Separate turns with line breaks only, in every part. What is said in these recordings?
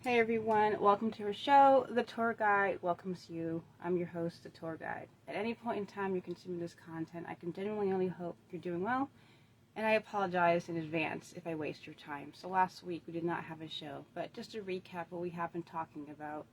Hey everyone, welcome to our show. The Tour Guide welcomes you. I'm your host, The Tour Guide. At any point in time you're consuming this content, I can genuinely only hope you're doing well, and I apologize in advance if I waste your time. So last week we did not have a show, but just to recap what we have been talking about,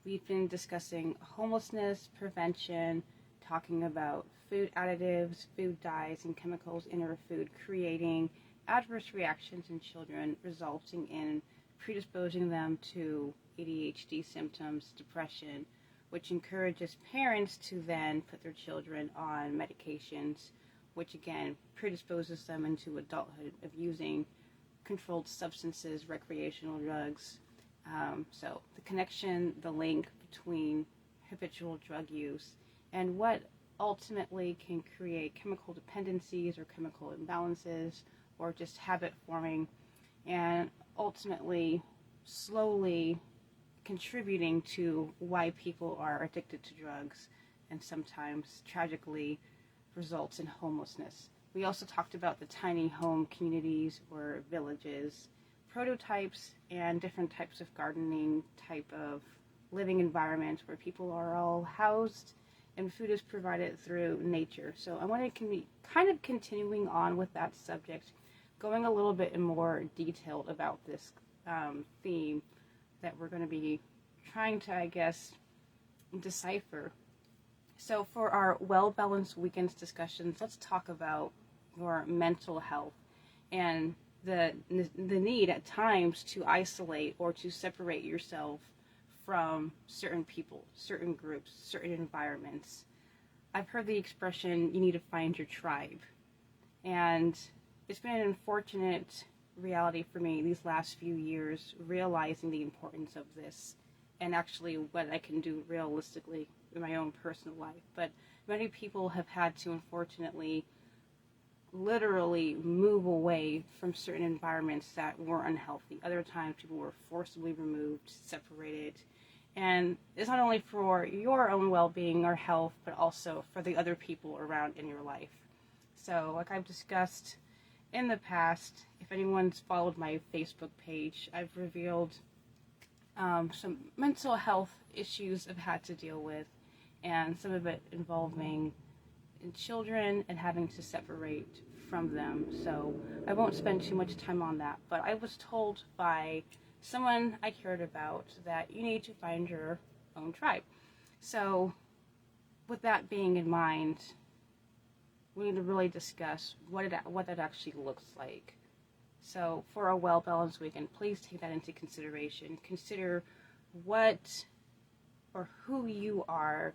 we've been discussing homelessness, prevention, talking about food additives, food dyes, and chemicals in our food creating adverse reactions in children, resulting in predisposing them to ADHD symptoms, depression, which encourages parents to then put their children on medications, which again predisposes them into adulthood of using controlled substances, recreational drugs. So the connection, the link between habitual drug use and what ultimately can create chemical dependencies or chemical imbalances or just habit forming, and ultimately slowly contributing to why people are addicted to drugs and sometimes tragically results in homelessness. We also talked about the tiny home communities or villages, prototypes, and different types of gardening type of living environments where people are all housed and food is provided through nature. So I want to be kind of continuing on with that subject, going a little bit in more detail about this theme that we're going to be trying to, I guess, decipher. So for our well-balanced weekends discussions, let's talk about your mental health and the need at times to isolate or to separate yourself from certain people, certain groups, certain environments. I've heard the expression, you need to find your tribe. And it's been an unfortunate reality for me these last few years, realizing the importance of this and actually what I can do realistically in my own personal life. But many people have had to, unfortunately, literally move away from certain environments that were unhealthy. Other times people were forcibly removed, separated. And it's not only for your own well-being or health, but also for the other people around in your life. So like I've discussed in the past, if anyone's followed my Facebook page, I've revealed some mental health issues I've had to deal with, and some of it involving children and having to separate from them. So I won't spend too much time on that, but I was told by someone I cared about that you need to find your own tribe. So with that being in mind, we need to really discuss what that actually looks like. So for a well-balanced weekend, please take that into consideration. Consider what or who you are,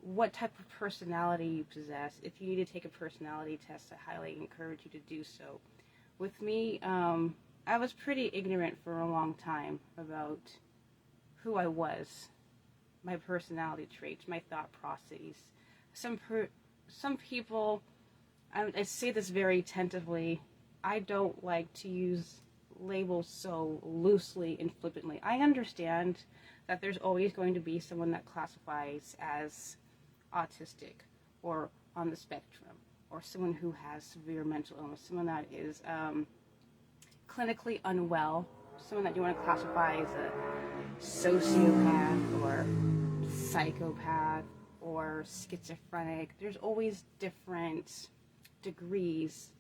what type of personality you possess. If you need to take a personality test, I highly encourage you to do so. With me, I was pretty ignorant for a long time about who I was, my personality traits, my thought processes. Some people, I say this very tentatively, I don't like to use labels so loosely and flippantly. I understand that there's always going to be someone that classifies as autistic or on the spectrum, or someone who has severe mental illness, someone that is clinically unwell, someone that you want to classify as a sociopath or psychopath or schizophrenic. There's always different degrees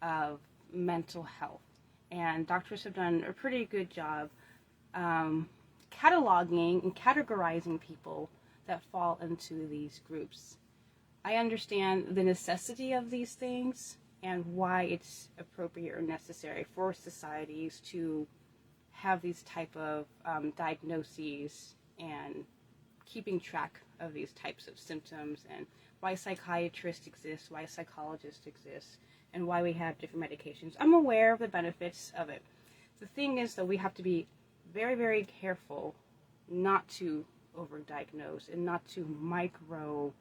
of mental health, and doctors have done a pretty good job cataloging and categorizing people that fall into these groups. I understand the necessity of these things and why it's appropriate or necessary for societies to have these type of diagnoses and keeping track of these types of symptoms, and why psychiatrists exist, why psychologists exist, and why we have different medications. I'm aware of the benefits of it. The thing is that we have to be very, very careful not to overdiagnose and not to micro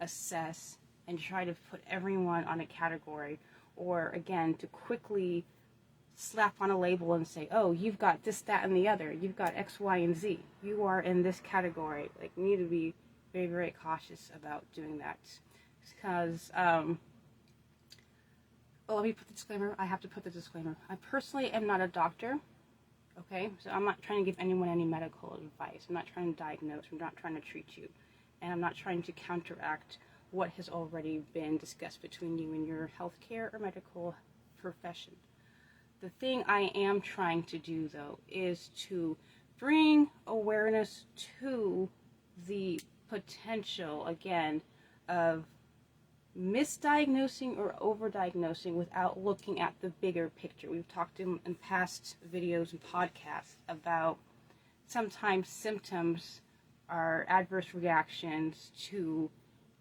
assess and try to put everyone on a category, or again to quickly slap on a label and say, oh, you've got this, that, and the other, you've got X, Y, and Z, you are in this category. Like, we need to be very, very cautious about doing that, because let me put the disclaimer. I have to put the disclaimer. I personally am not a doctor. Okay, so I'm not trying to give anyone any medical advice. I'm not trying to diagnose. I'm not trying to treat you. And I'm not trying to counteract what has already been discussed between you and your healthcare or medical profession. The thing I am trying to do, though, is to bring awareness to the potential, again, of misdiagnosing or overdiagnosing without looking at the bigger picture. We've talked in past videos and podcasts about sometimes symptoms are adverse reactions to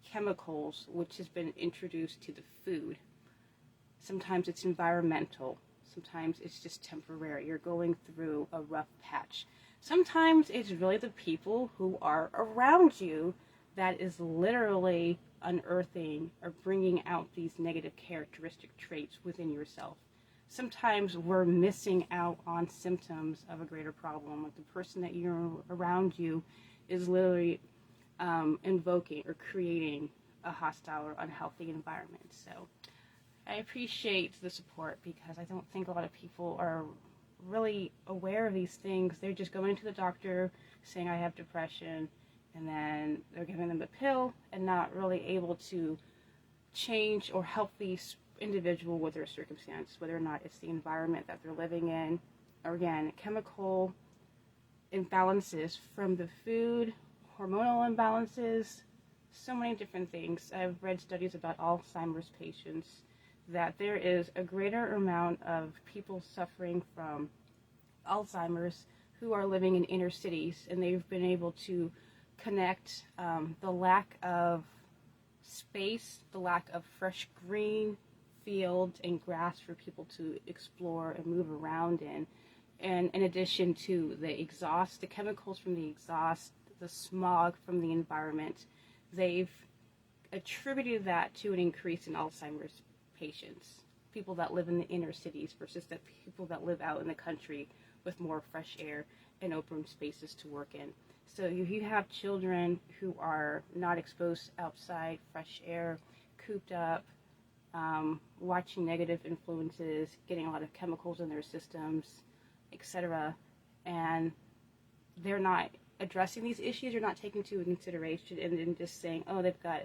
chemicals which has been introduced to the food. Sometimes it's environmental. Sometimes it's just temporary. You're going through a rough patch. Sometimes it's really the people who are around you that is literally unearthing or bringing out these negative characteristic traits within yourself. Sometimes we're missing out on symptoms of a greater problem. Like the person that you're around you is literally invoking or creating a hostile or unhealthy environment. So I appreciate the support because I don't think a lot of people are really aware of these things. They're just going to the doctor saying I have depression, and then they're giving them a pill and not really able to change or help the individual with their circumstance, whether or not it's the environment that they're living in, or again, chemical imbalances from the food, hormonal imbalances, so many different things. I've read studies about Alzheimer's patients that there is a greater amount of people suffering from Alzheimer's who are living in inner cities, and they've been able to connect the lack of space, the lack of fresh green fields and grass for people to explore and move around in. And in addition to the exhaust, the chemicals from the exhaust, the smog from the environment, they've attributed that to an increase in Alzheimer's patients, people that live in the inner cities versus the people that live out in the country with more fresh air and open spaces to work in. So if you have children who are not exposed outside, fresh air, cooped up, watching negative influences, getting a lot of chemicals in their systems, etc., and they're not addressing these issues, you're not taking into consideration and then just saying, oh, they've got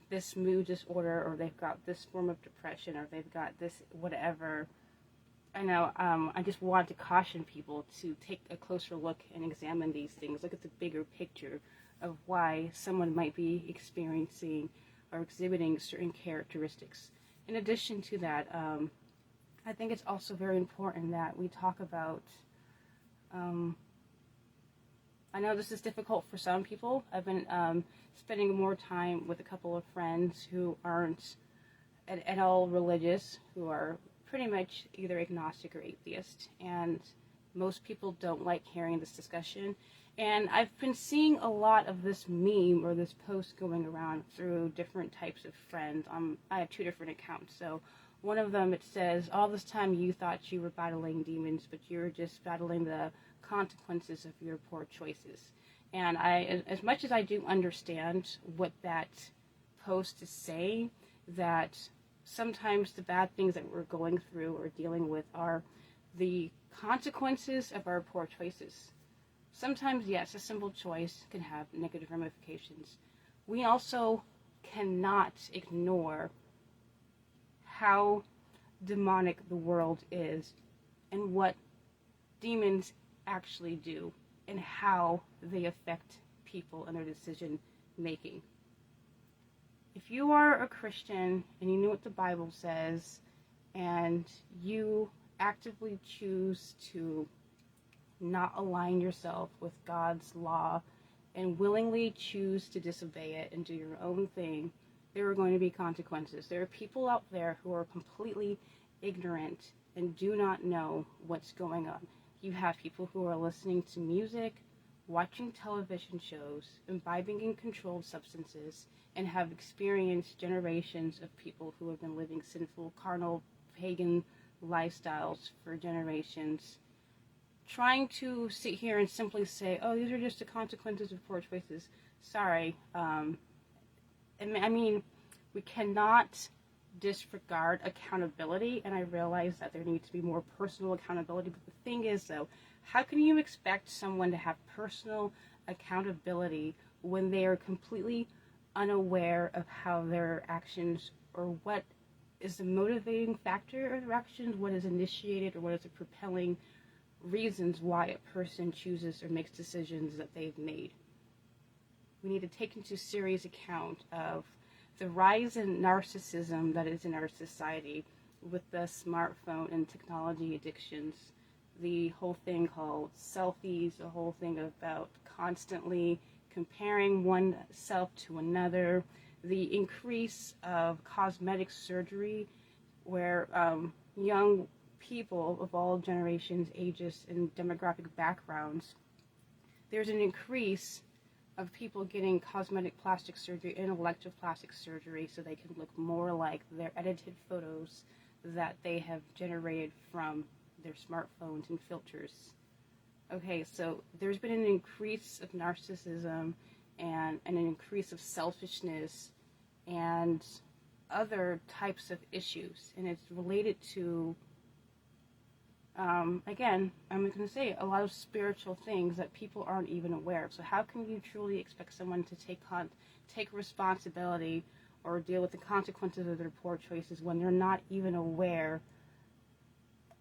this mood disorder, or they've got this form of depression, or they've got this whatever. I know, I just want to caution people to take a closer look and examine these things, look at the bigger picture of why someone might be experiencing or exhibiting certain characteristics. In addition to that, I think it's also very important that we talk about, I know this is difficult for some people. I've been spending more time with a couple of friends who aren't at all religious, who are pretty much either agnostic or atheist, and most people don't like hearing this discussion. And I've been seeing a lot of this meme or this post going around through different types of friends. I have two different accounts. So one of them, it says, all this time you thought you were battling demons, but you're just battling the consequences of your poor choices. And as much as I do understand what that post is saying, that sometimes the bad things that we're going through or dealing with are the consequences of our poor choices. Sometimes, yes, a simple choice can have negative ramifications. We also cannot ignore how demonic the world is and what demons actually do and how they affect people and their decision making. If you are a Christian and you know what the Bible says and you actively choose to not align yourself with God's law and willingly choose to disobey it and do your own thing, there are going to be consequences. There are people out there who are completely ignorant and do not know what's going on. You have people who are listening to music, watching television shows, imbibing in controlled substances, and have experienced generations of people who have been living sinful, carnal, pagan lifestyles for generations, trying to sit here and simply say, oh, these are just the consequences of poor choices. Sorry. I mean, we cannot disregard accountability, and I realize that there needs to be more personal accountability, but the thing is, though, How can you expect someone to have personal accountability when they are completely unaware of how their actions, or what is the motivating factor of their actions, what is initiated, or what is the propelling reasons why a person chooses or makes decisions that they've made? We need to take into serious account of the rise in narcissism that is in our society with the smartphone and technology addictions, the whole thing called selfies, the whole thing about constantly comparing oneself to another, the increase of cosmetic surgery where young people of all generations, ages, and demographic backgrounds, there's an increase of people getting cosmetic plastic surgery and elective plastic surgery so they can look more like their edited photos that they have generated from their smartphones and filters. Okay, so there's been an increase of narcissism and an increase of selfishness and other types of issues, and it's related to again, I'm going to say a lot of spiritual things that people aren't even aware of. So how can you truly expect someone to take responsibility or deal with the consequences of their poor choices when they're not even aware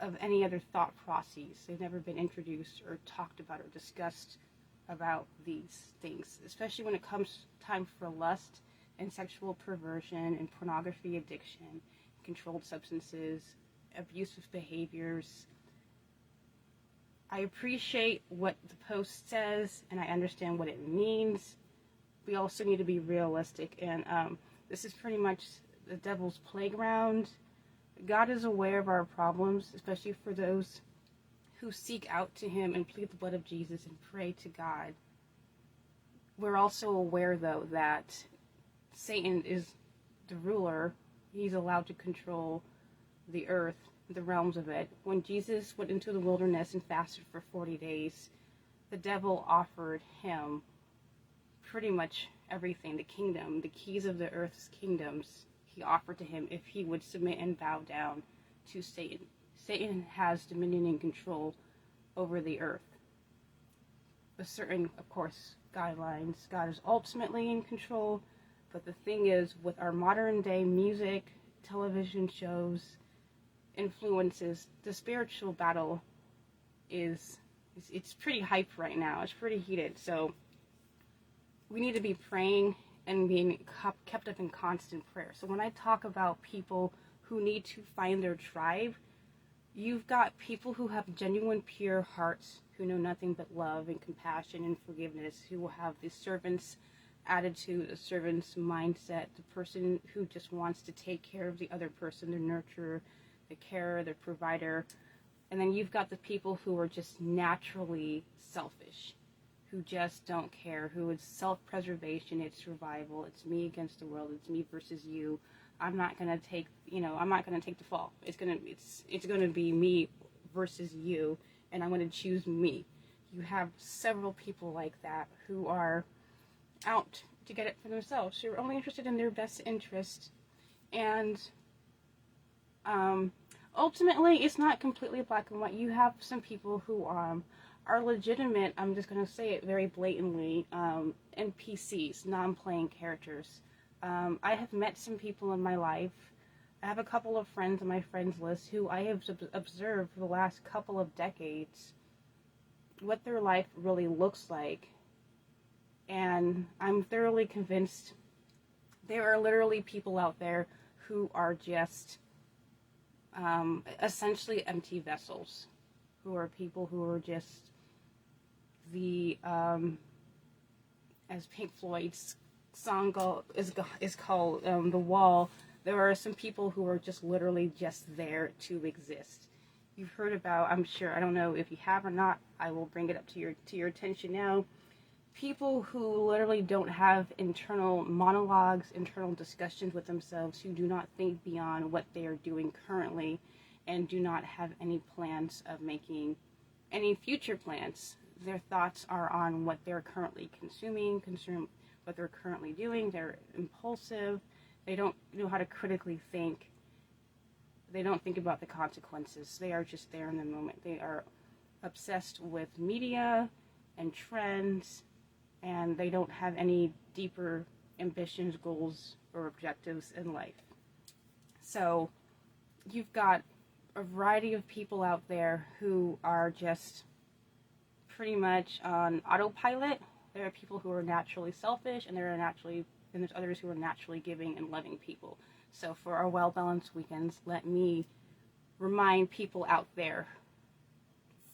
of any other thought processes? They've never been introduced or talked about or discussed about these things, especially when it comes time for lust and sexual perversion and pornography addiction, controlled substances, abusive behaviors. I appreciate what the post says, and I understand what it means. We also need to be realistic, and this is pretty much the devil's playground. God is aware of our problems, especially for those who seek out to him and plead the blood of Jesus and pray to God. We're also aware, though, that Satan is the ruler. He's allowed to control the earth, the realms of it. When Jesus went into the wilderness and fasted for 40 days, the devil offered him pretty much everything, the kingdom, the keys of the earth's kingdoms. He offered to him if he would submit and bow down to Satan. Satan has dominion and control over the earth. With certain, of course, guidelines. God is ultimately in control, but the thing is, with our modern day music, television shows, influences, the spiritual battle it's pretty hype right now. It's pretty heated. So we need to be praying and being kept up in constant prayer. So when I talk about people who need to find their tribe, you've got people who have genuine, pure hearts, who know nothing but love and compassion and forgiveness, who will have the servant's attitude, a servant's mindset, the person who just wants to take care of the other person, the nurturer, the carer, the provider. And then you've got the people who are just naturally selfish, who just don't care, who is self-preservation, it's survival, it's me against the world, it's me versus you. I'm not gonna take the fall. It's gonna be me versus you, and I'm gonna choose me. You have several people like that who are out to get it for themselves, who are only interested in their best interest, and ultimately, it's not completely black and white. You have some people who are legitimate, I'm just going to say it very blatantly, NPCs, non-playing characters. I have met some people in my life. I have a couple of friends on my friends list who I have observed for the last couple of decades what their life really looks like. And I'm thoroughly convinced there are literally people out there who are just essentially empty vessels, who are people who are just the, as Pink Floyd's song is called, The Wall. There are some people who are just literally just there to exist. You've heard about, I'm sure, I don't know if you have or not, I will bring it up to your attention now. People who literally don't have internal monologues, internal discussions with themselves, who do not think beyond what they are doing currently, and do not have any plans of making any future plans. Their thoughts are on what they're currently consuming, what they're currently doing. They're impulsive. They don't know how to critically think. They don't think about the consequences. They are just there in the moment. They are obsessed with media and trends, and they don't have any deeper ambitions, goals, or objectives in life. So you've got a variety of people out there who are just pretty much on autopilot. There are people who are naturally selfish, and there's others who are naturally giving and loving people. So for our well-balanced weekends, let me remind people out there,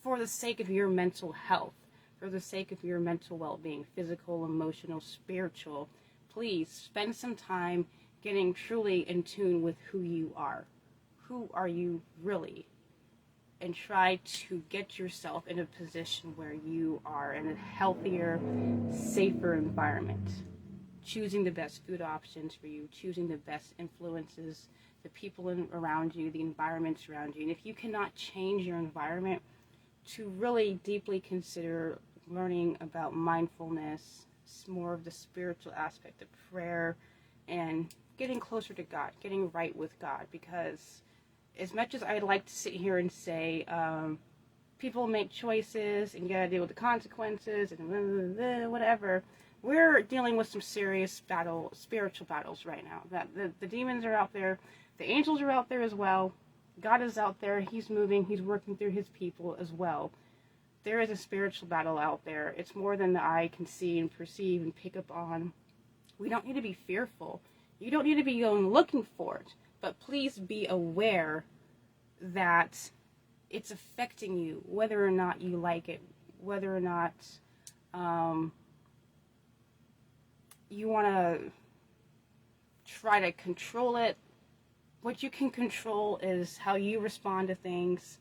for the sake of your mental health, for the sake of your mental well-being, physical, emotional, spiritual, please spend some time getting truly in tune with who you are. Who are you really? And try to get yourself in a position where you are in a healthier, safer environment. Choosing the best food options for you, choosing the best influences, the people around you, the environments around you. And if you cannot change your environment, to really deeply consider learning about mindfulness, more of the spiritual aspect of prayer, and getting closer to God, getting right with God. Because as much as I'd like to sit here and say, people make choices and you gotta deal with the consequences and whatever, we're dealing with some serious spiritual battles right now. That the demons are out there, the angels are out there as well. God is out there, he's moving, he's working through his people as well. There is a spiritual battle out there. It's more than the eye can see and perceive and pick up on. We don't need to be fearful. You don't need to be going looking for it. But please be aware that it's affecting you, whether or not you like it, whether or not you want to try to control it. What you can control is how you respond to things,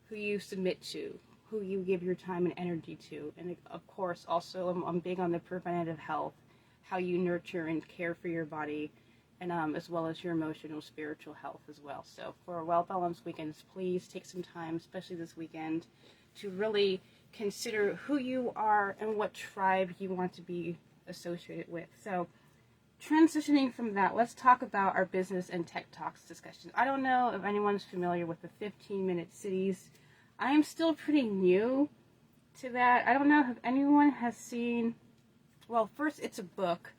who you submit to, who you give your time and energy to. And of course, also, I'm big on the preventative health, how you nurture and care for your body, and as well as your emotional, spiritual health as well. So for well-balanced weekends, please take some time, especially this weekend, to really consider who you are and what tribe you want to be associated with. So transitioning from that, let's talk about our business and tech talks discussion. I don't know if anyone's familiar with the 15-minute cities. I am still pretty new to that. I don't know if anyone has seen, well, first, it's a book.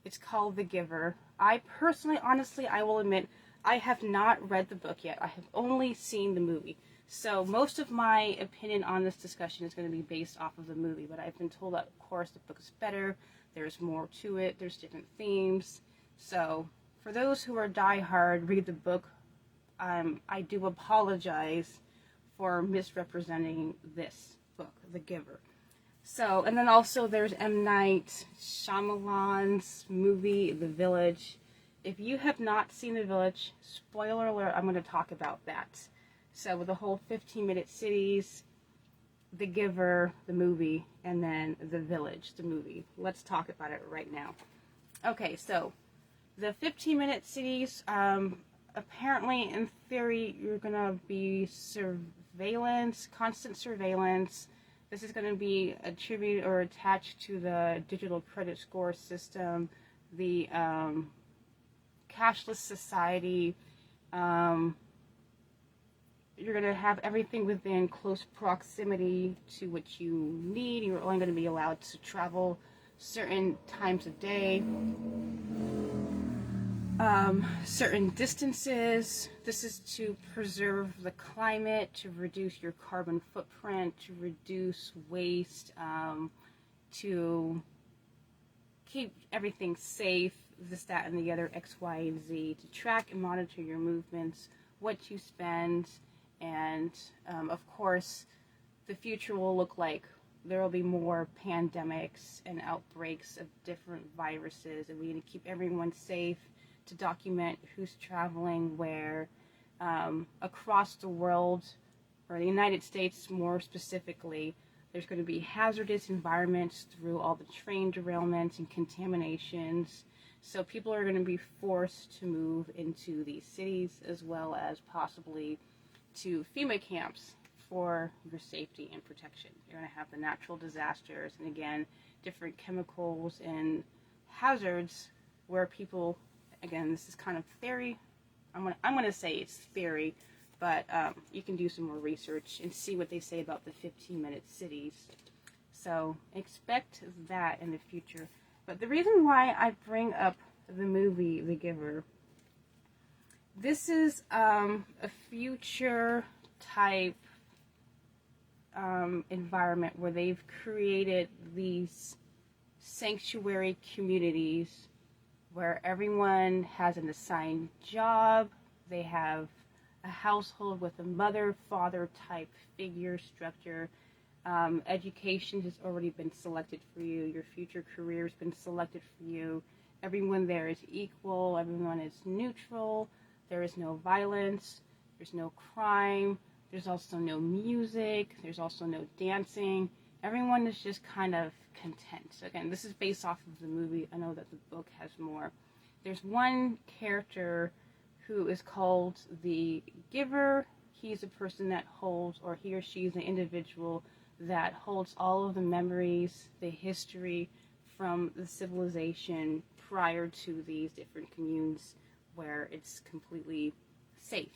It's called The Giver. I personally, honestly, I will admit, I have not read the book yet. I have only seen the movie. So most of my opinion on this discussion is going to be based off of the movie, but I've been told that, of course, the book is better. There's more to it. There's different themes. So for those who are diehard, read the book. I do apologize for misrepresenting this book, The Giver. So, and then also there's M. Night Shyamalan's movie, The Village. If you have not seen The Village, spoiler alert, I'm going to talk about that. So with the whole 15-minute cities, The Giver, the movie, and then The Village, the movie. Let's talk about it right now. Okay, so the 15-minute cities, apparently in theory, you're going to be constant surveillance. This is going to be attributed or attached to the digital credit score system, the cashless society. You're going to have everything within close proximity to what you need. You're only going to be allowed to travel certain times of day, certain distances. This is to preserve the climate, to reduce your carbon footprint, to reduce waste, to keep everything safe, this, that, and the other, X, Y, and Z, to track and monitor your movements, what you spend, and of course, the future will look like there will be more pandemics and outbreaks of different viruses, and we need to keep everyone safe, to document who's traveling where, across the world, or the United States more specifically. There's going to be hazardous environments through all the train derailments and contaminations. So people are going to be forced to move into these cities, as well as possibly to FEMA camps for your safety and protection. You're going to have the natural disasters, and again, different chemicals and hazards where people, again, this is kind of theory. I'm going to say it's theory, but you can do some more research and see what they say about the 15-minute cities. So expect that in the future. But the reason why I bring up the movie The Giver, this is a future type environment where they've created these sanctuary communities where everyone has an assigned job. They have a household with a mother-father type figure structure. Education has already been selected for you. Your future career has been selected for you. Everyone there is equal. Everyone is neutral. There is no violence. There's no crime. There's also no music. There's also no dancing. Everyone is just kind of content. So again, this is based off of the movie. I know that the book has more. There's one character who is called the Giver. He's a person that holds, or he or she is an individual that holds all of the memories, the history from the civilization prior to these different communes where it's completely safe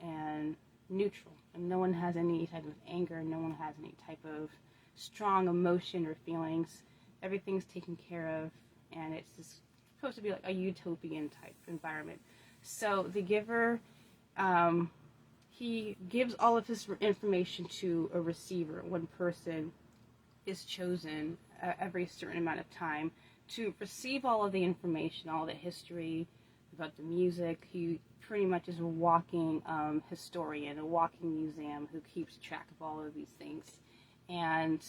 and neutral, and no one has any type of anger, no one has any type of strong emotion or feelings. Everything's taken care of, and it's just supposed to be like a utopian type environment. So the Giver, he gives all of his information to a receiver. One person is chosen every certain amount of time to receive all of the information, all the history about the music. He pretty much is a walking historian, a walking museum who keeps track of all of these things. And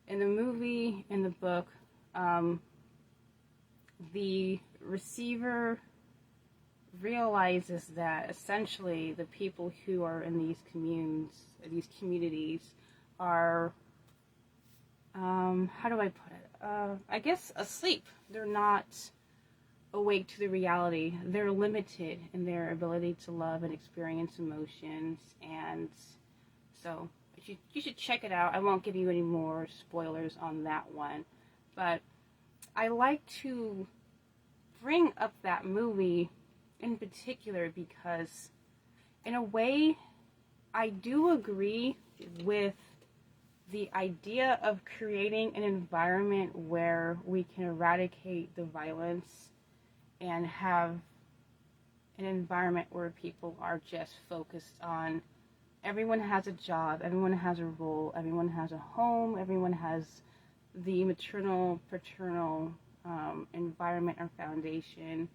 in the movie, in the book, the receiver realizes that essentially the people who are in these communities are, how do I put it? I guess asleep. They're not awake to the reality. They're limited in their ability to love and experience emotions, and so you should check it out. I won't give you any more spoilers on that one, but I like to bring up that movie in particular because in a way I do agree with the idea of creating an environment where we can eradicate the violence and have an environment where people are just focused on everyone has a job, everyone has a role, everyone has a home, everyone has the maternal, paternal environment or foundation.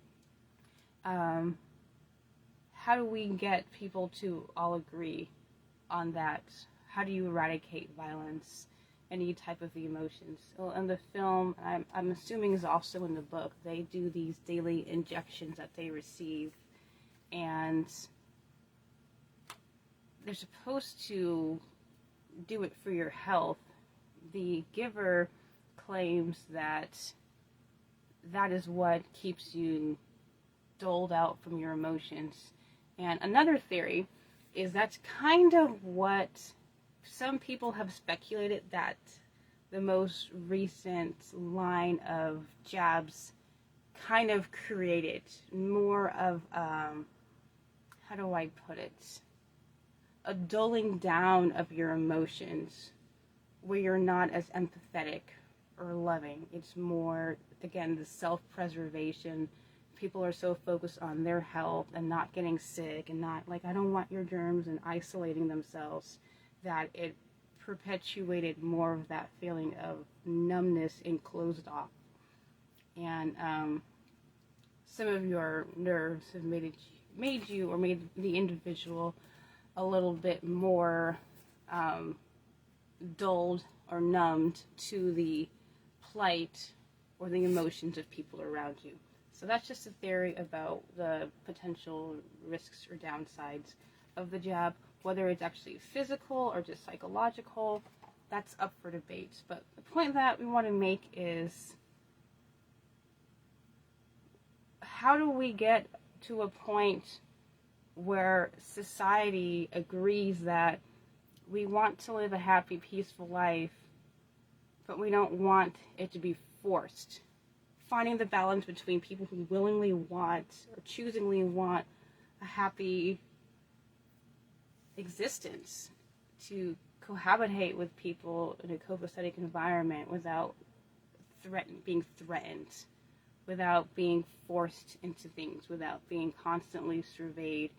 How do we get people to all agree on that? How do you eradicate violence, any type of emotions? Well, in the film, I'm assuming is also in the book, they do these daily injections that they receive, and they're supposed to do it for your health. The Giver claims that that is what keeps you doled out from your emotions. And another theory is that's kind of what some people have speculated that the most recent line of jabs kind of created. More of, how do I put it? A dulling down of your emotions where you're not as empathetic or loving. It's more, again, the self-preservation. People are so focused on their health and not getting sick and not like, I don't want your germs, and isolating themselves, that it perpetuated more of that feeling of numbness and closed off. And some of your nerves have made the individual a little bit more dulled or numbed to the plight or the emotions of people around you. So that's just a theory about the potential risks or downsides of the jab. Whether it's actually physical or just psychological, that's up for debate. But the point that we want to make is, how do we get to a point where society agrees that we want to live a happy, peaceful life, but we don't want it to be forced? Finding the balance between people who willingly want or choosingly want a happy existence to cohabitate with people in a copacetic environment without being threatened, without being forced into things, without being constantly surveyed.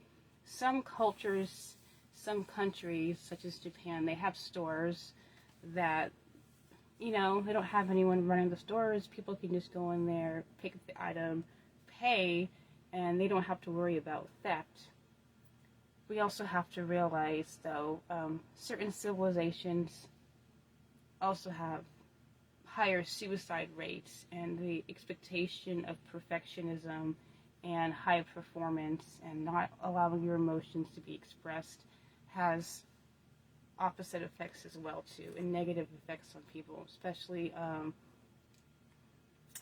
Some cultures, some countries, such as Japan, they have stores that, they don't have anyone running the stores. People can just go in there, pick up the item, pay, and they don't have to worry about theft. We also have to realize, though, certain civilizations also have higher suicide rates, and the expectation of perfectionism and high performance and not allowing your emotions to be expressed has opposite effects as well too, and negative effects on people, especially I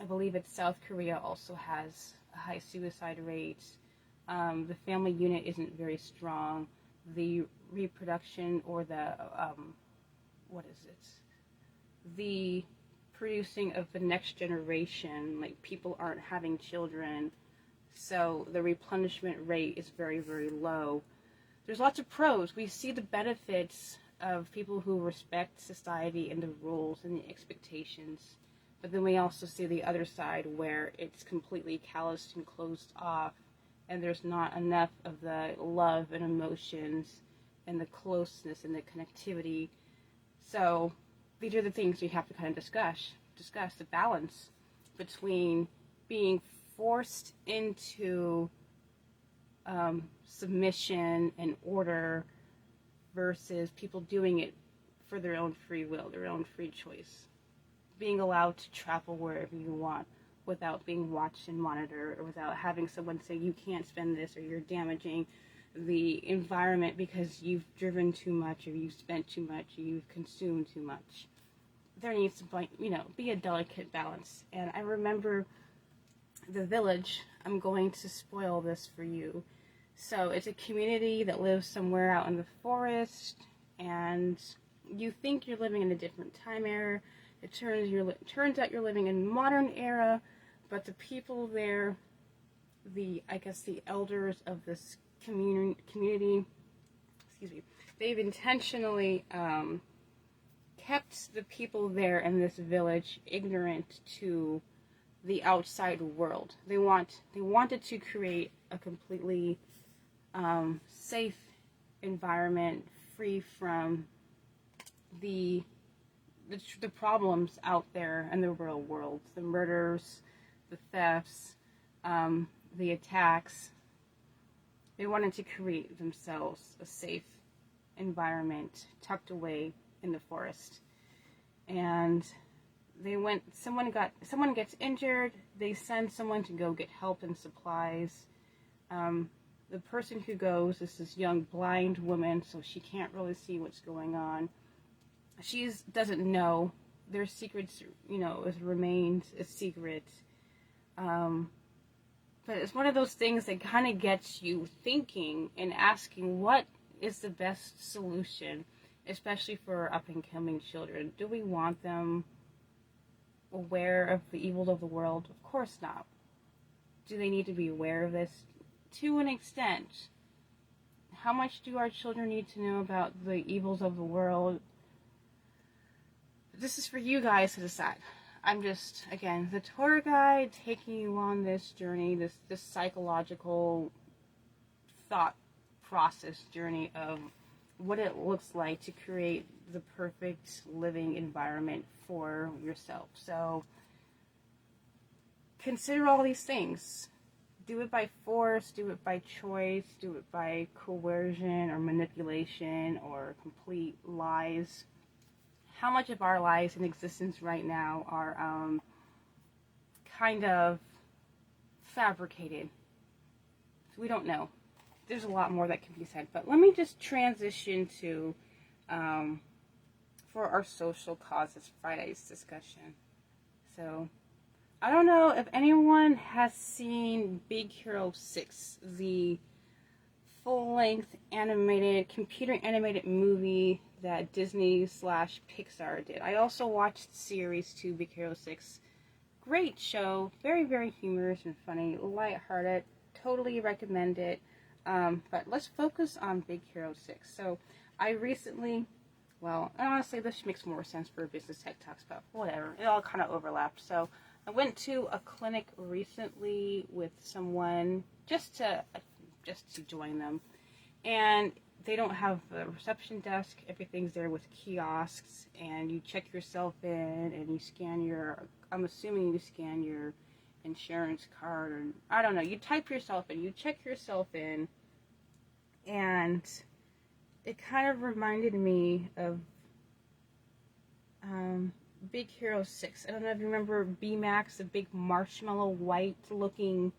believe it's South Korea also has a high suicide rate. The family unit isn't very strong. The reproduction or the the producing of the next generation, like people aren't having children, so the replenishment rate is very, very low. There's lots of pros. We see the benefits of people who respect society and the rules and the expectations, but then we also see the other side where it's completely calloused and closed off, and there's not enough of the love and emotions and the closeness and the connectivity. So these are the things we have to kind of discuss the balance between being forced into submission and order versus people doing it for their own free will, their own free choice. Being allowed to travel wherever you want without being watched and monitored, or without having someone say you can't spend this, or you're damaging the environment because you've driven too much, or you've spent too much, or you've consumed too much. There needs to be a delicate balance. And I remember The Village. I'm going to spoil this for you. So it's a community that lives somewhere out in the forest, and you think you're living in a different time era. It turns out you're living in modern era, but the people there, the elders of this community, they've intentionally kept the people there in this village ignorant to the outside world. They wanted to create a completely safe environment, free from the problems out there in the real world, the murders, the thefts, the attacks. They wanted to create themselves a safe environment tucked away in the forest. And someone gets injured, they send someone to go get help and supplies. The person who goes is this young blind woman, so she can't really see what's going on. She doesn't know. Their secrets, it remains a secret. But it's one of those things that kind of gets you thinking and asking, what is the best solution, especially for up-and-coming children? Do we want them aware of the evils of the world? Of course not. Do they need to be aware of this? To an extent. How much do our children need to know about the evils of the world? This is for you guys to decide. I'm just, again, the tour guide taking you on this journey, this psychological thought process journey of what it looks like to create the perfect living environment for yourself. So consider all these things. Do it by force, do it by choice, do it by coercion or manipulation or complete lies. How much of our lives in existence right now are kind of fabricated? We don't know. There's a lot more that can be said, but let me just transition to for our social causes Friday's discussion. So I don't know if anyone has seen Big Hero 6, the full-length computer animated movie that Disney/Pixar did. I also watched Series 2, Big Hero 6. Great show. Very, very humorous and funny. Lighthearted. Totally recommend it. But let's focus on Big Hero 6. So I recently, well, and honestly, this makes more sense for Business Tech Talks, but whatever. It all kind of overlapped. So I went to a clinic recently with someone just to join them, and they don't have a reception desk. Everything's there with kiosks, and you check yourself in, and you scan your. I'm assuming you scan your insurance card, or I don't know. You type yourself in, you check yourself in, and it kind of reminded me of Big Hero 6. I don't know if you remember B-Max, the big marshmallow white-looking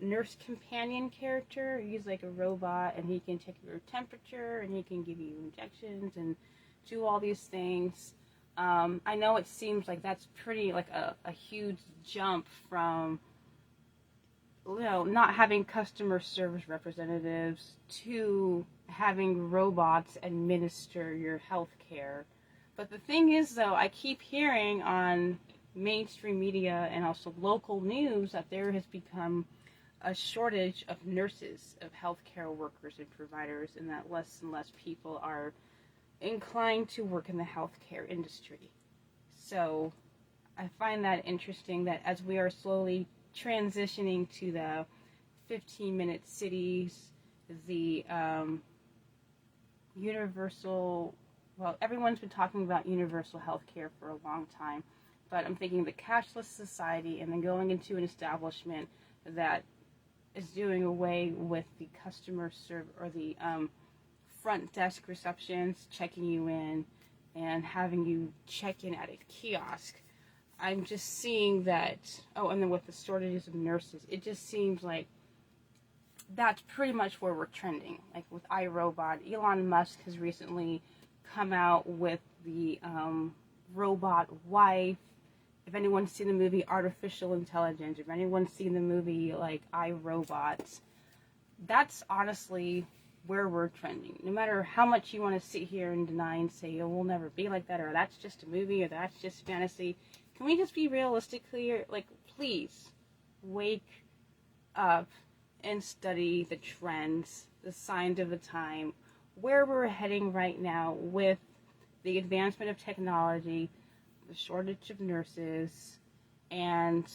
nurse companion character. He's like a robot, and he can check your temperature, and he can give you injections and do all these things. I know it seems like that's pretty like a huge jump from, you know, not having customer service representatives to having robots administer your health care. But the thing is, though, I keep hearing on mainstream media and also local news that there has become a shortage of nurses, of healthcare workers and providers, and that less and less people are inclined to work in the healthcare industry. So I find that interesting that as we are slowly transitioning to the 15-minute cities, the universal, well, everyone's been talking about universal healthcare for a long time, but I'm thinking the cashless society and then going into an establishment that is doing away with the customer service or the front desk receptions, checking you in and having you check in at a kiosk. I'm just seeing that, oh, and then with the shortages of nurses, it just seems like that's pretty much where we're trending. Like with iRobot, Elon Musk has recently come out with the robot wife. If anyone's seen the movie Artificial Intelligence, if anyone's seen the movie like iRobot, that's honestly where we're trending. No matter how much you want to sit here and deny and say, oh, we'll never be like that, or that's just a movie, or that's just fantasy, can we just be realistic here? Like, please, wake up and study the trends, the signs of the time, where we're heading right now with the advancement of technology, the shortage of nurses, and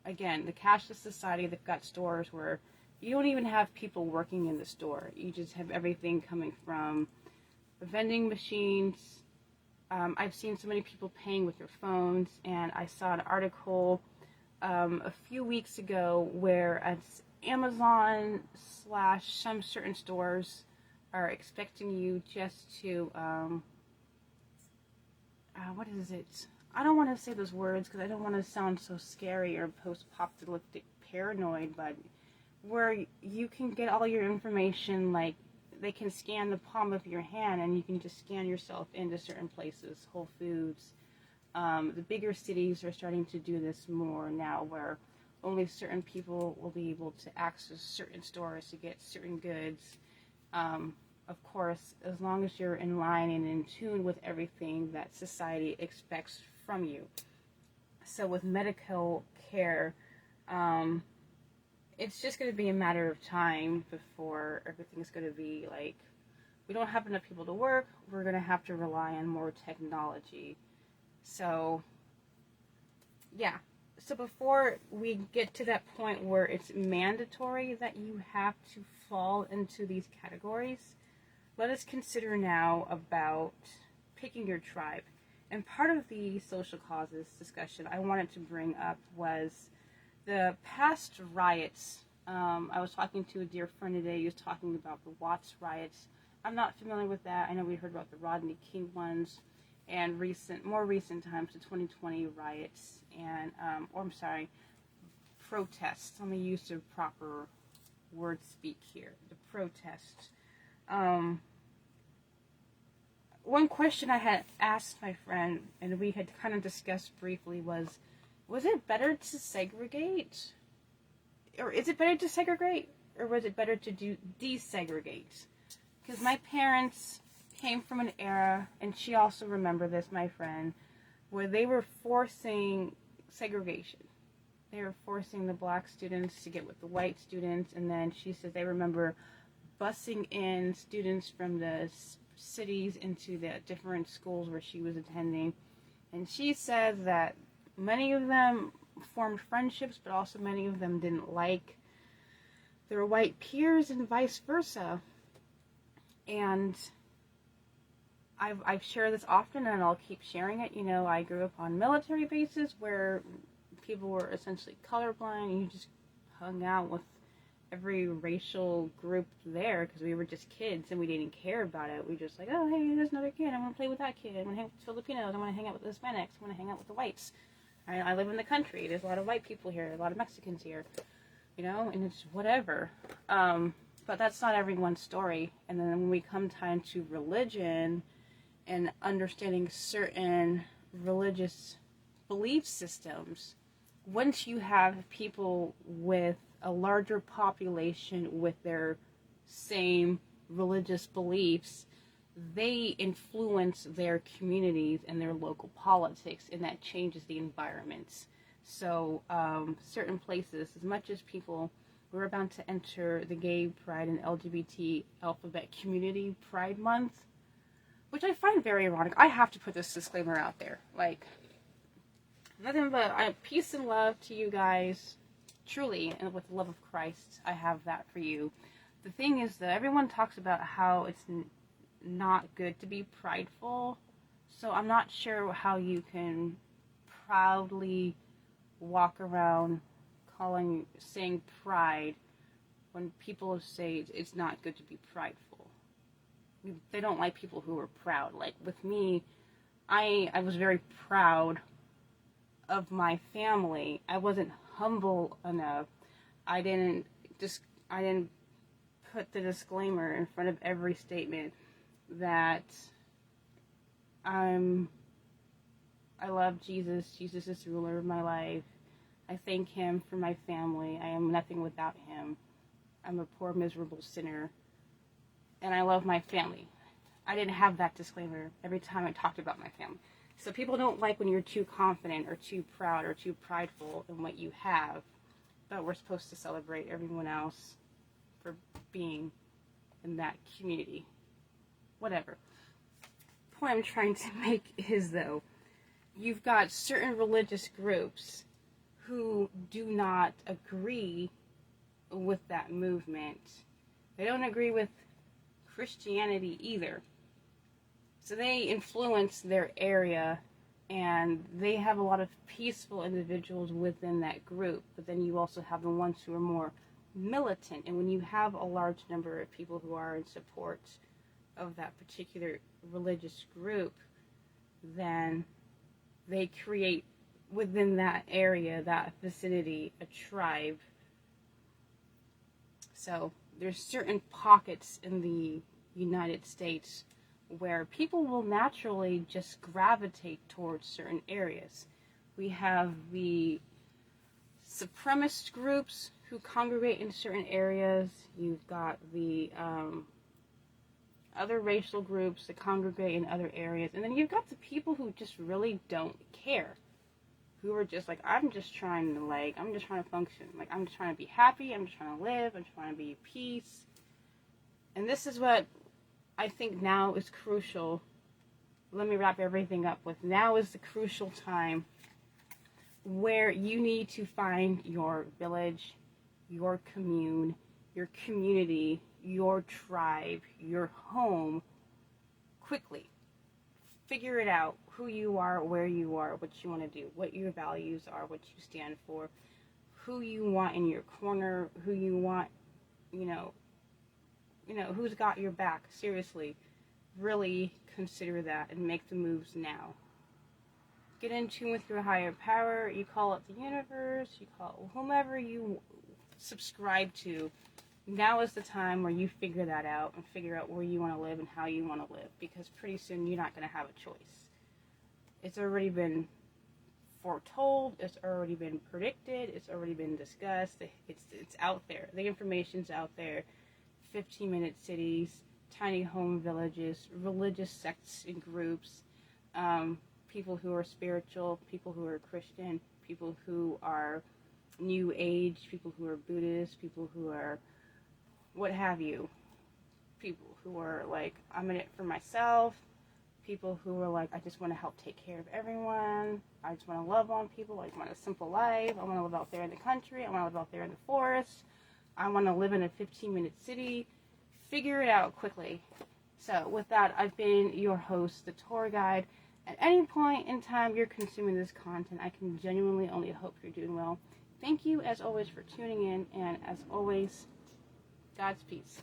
again, the cashless society. They've got stores where you don't even have people working in the store. You just have everything coming from vending machines. I've seen so many people paying with their phones, and I saw an article a few weeks ago where Amazon / some certain stores are expecting you just to what is it? I don't want to say those words because I don't want to sound so scary or post-apocalyptic paranoid, but where you can get all your information, like they can scan the palm of your hand and you can just scan yourself into certain places, Whole Foods. The bigger cities are starting to do this more now, where only certain people will be able to access certain stores to get certain goods. Of course, as long as you're in line and in tune with everything that society expects from you. So with medical care, it's just going to be a matter of time before everything's going to be like, we don't have enough people to work, we're going to have to rely on more technology. So, yeah. So before we get to that point where it's mandatory that you have to fall into these categories, let us consider now about picking your tribe. And part of the social causes discussion I wanted to bring up was the past riots. I was talking to a dear friend today who was talking about the Watts riots. I'm not familiar with that. I know we heard about the Rodney King ones and more recent times, the 2020 riots and, protests. Let me use the proper word speak here. The protests. One question I had asked my friend, and we had kind of discussed briefly, was it better to segregate? Or is it better to segregate? Or was it better to desegregate? Because my parents came from an era, and she also remembered this, my friend, where they were forcing segregation. they were forcing the black students to get with the white students, and then she says they remember busing in students from the cities into the different schools where she was attending. And she said that many of them formed friendships, but also many of them didn't like their white peers and vice versa. And I've shared this often, and I'll keep sharing it. You know, I grew up on military bases where people were essentially colorblind, and you just hung out with every racial group there because we were just kids and we didn't care about it. We just like, oh, hey, there's another kid. I want to play with that kid. I want to hang out with Filipinos. I want to hang out with the Hispanics. I want to hang out with the whites. I live in the country. There's a lot of white people here. A lot of Mexicans here. You know, and it's whatever. But that's not everyone's story. And then when we come time to religion and understanding certain religious belief systems, once you have people with a larger population with their same religious beliefs, they influence their communities and their local politics, and that changes the environments. So certain places, as much as people, we're about to enter the Gay Pride and LGBT Alphabet Community Pride Month, which I find very ironic. I have to put this disclaimer out there. Like, nothing but peace and love to you guys. Truly, and with the love of Christ, I have that for you. The thing is that everyone talks about how it's not good to be prideful. So I'm not sure how you can proudly walk around saying pride when people say it's not good to be prideful. They don't like people who are proud. Like with me, I was very proud of my family. I wasn't humble enough. I didn't put the disclaimer in front of every statement that I love Jesus. Jesus is the ruler of my life. I thank him for my family. I am nothing without him. I'm a poor, miserable sinner. And I love my family. I didn't have that disclaimer every time I talked about my family. So people don't like when you're too confident or too proud or too prideful in what you have. But we're supposed to celebrate everyone else for being in that community. Whatever. The point I'm trying to make is, though, you've got certain religious groups who do not agree with that movement. They don't agree with Christianity either. So they influence their area, and they have a lot of peaceful individuals within that group. But then you also have the ones who are more militant. And when you have a large number of people who are in support of that particular religious group, then they create within that area, that vicinity, a tribe. So there's certain pockets in the United States where people will naturally just gravitate towards certain areas. We have the supremacist groups who congregate in certain areas. You've got the other racial groups that congregate in other areas. And then you've got the people who just really don't care. Who are just like, I'm just trying to function. Like, I'm just trying to be happy. I'm just trying to live. I'm just trying to be at peace. And this is what I think now is crucial. Let me wrap everything up with, now is the crucial time where you need to find your village, your commune, your community, your tribe, your home quickly. Figure it out, who you are, where you are, what you want to do, what your values are, what you stand for, who you want in your corner, who you want, who's got your back. Seriously, really consider that and make the moves now. Get in tune with your higher power. You call it the universe, you call it whomever you subscribe to. Now is the time where you figure that out and figure out where you want to live and how you want to live, because pretty soon you're not going to have a choice. It's already been foretold, it's already been predicted, it's already been discussed, it's out there. The information's out there. 15-minute cities, tiny home villages, religious sects and groups, people who are spiritual, people who are Christian, people who are New Age, people who are Buddhist, people who are what have you, people who are like, I'm in it for myself, people who are like, I just want to help take care of everyone, I just want to love on people, I just want a simple life, I want to live out there in the country, I want to live out there in the forest, I want to live in a 15-minute city. Figure it out quickly. So with that, I've been your host, the tour guide. At any point in time you're consuming this content, I can genuinely only hope you're doing well. Thank you, as always, for tuning in, and as always, God's peace.